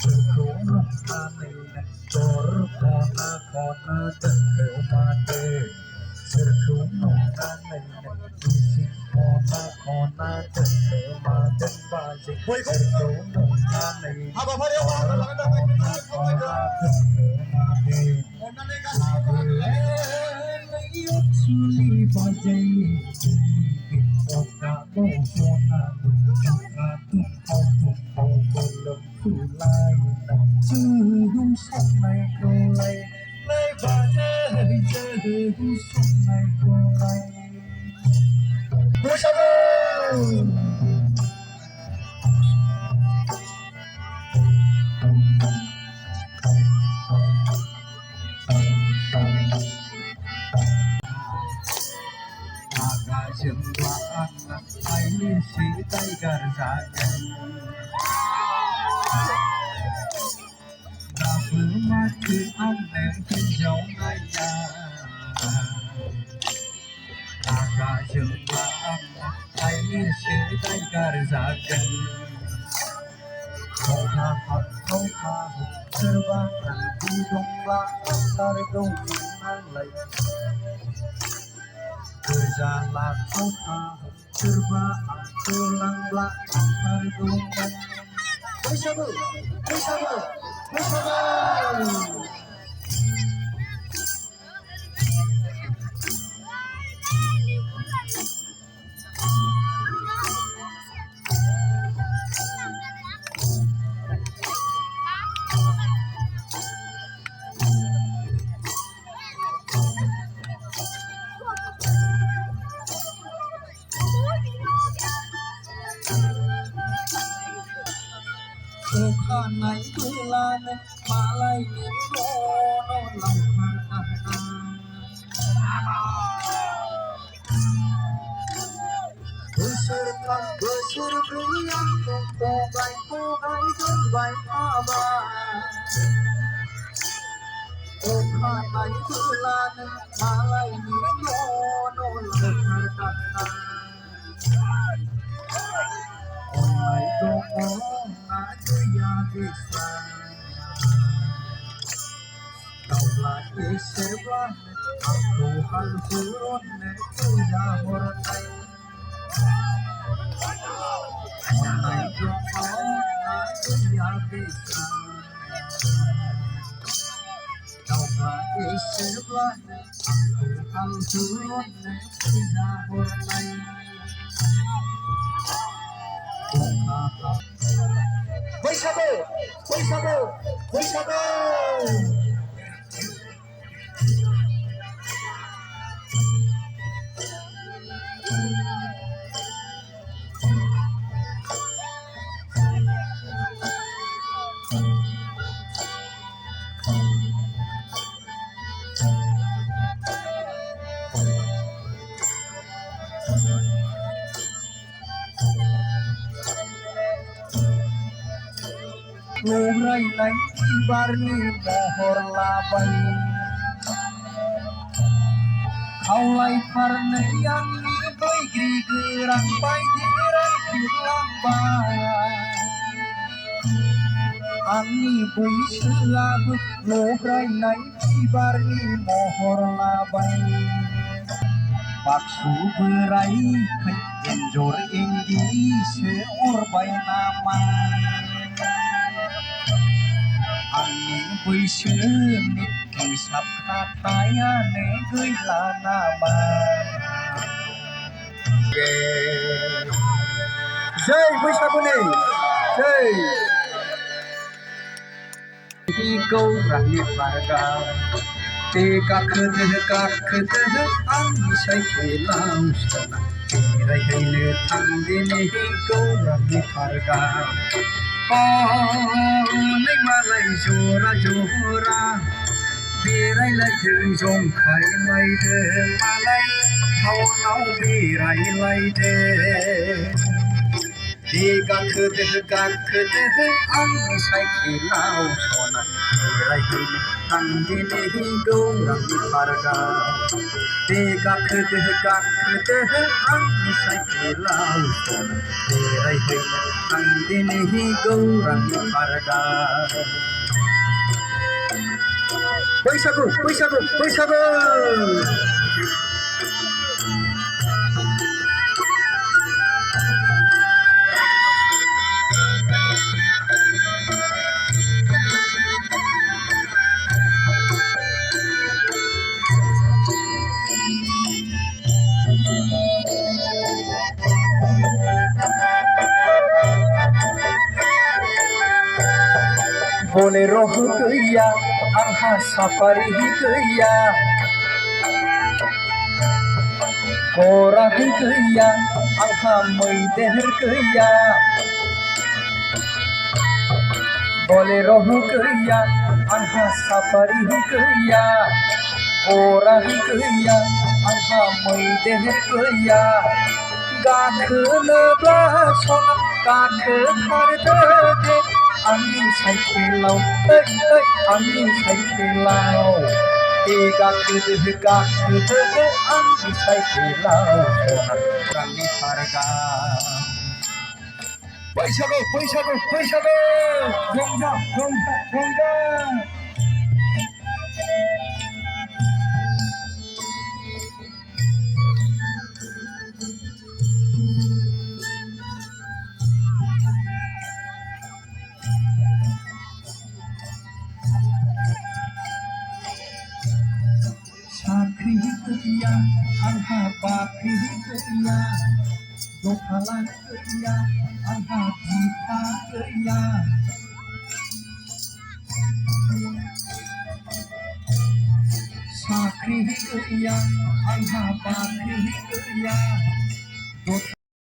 Kurung aneh kona tegel mate Kurung aneh isi kona tegel mate bajik Kurung aneh kona tegel mate Suli bajai Oka bojona Katung kautung kau belum kulai Chữ sông này cô lây lấy bà chữ sông này cô lây Bố sao đâu Aga jengwa anak ai si tay gar jagan Mati amem pinjau ngaya Aga jengwa anak ai si tay gar jagan Kau hahap terbang di domba antar domba lay Berjalan kau hahap terbang tulang belakang domba Bersama, bersama, bersama Kanai bulan malai minggu nolong Beserkan besar beriang Pogai dan baik abang Kanai bulan malai minggu nolong Onai dong ya bisa Daulah isebah Aku halpun Tuya hortai Onai dong ya bisa Daulah isebah Aku halpun Tuya hortai Bersama, bersama, bersama. Ngurai nai barni mohor labai Kaulai parne yang boy gerang bai dirang bilang bai Ani boy selabu ngurai nai barni mohor labai Baksu berai kai enjor enggi seor bai nama Ani बैसोनि हिसाब खाथायानो गैला नामा जय बैसागुनि जय गौरांनि बारगाव बे गाखोदो आंनि साइकेलाव सना बेरायहैनो थांदिनि गौरांनि बारगाव Hãy subscribe cho kênh Ghiền Mì Gõ Để không bỏ lỡ những video hấp dẫn गाखोदो आंनि साइकेलाव सना बेरायहैनो थांदिनि गौरांनि पार्कआव बैसागु बैसागु बैसागु बोलेरो गैया आंहा साफारि गैया गराइ गैया आंहा मैदेर गैया बोलेरो गैया आंहा साफारि गैया गराइ गैया आंहा मैदेर गैया गाखोनोब्ला सना गाखोथारदो दे आंनि साइकेलाव आंनि साइकेलाव गाखोदो आंनि साइकेलाव सना गौरांनि पार्कआव बैसागु बैसागु बैसागु रंजा रंजा रंजा साख्रि गैया आंहा बाख्रि गैया दखाना गैया आंहा बिफा गैया साख्रि गैया आंहा बाख्रि गैया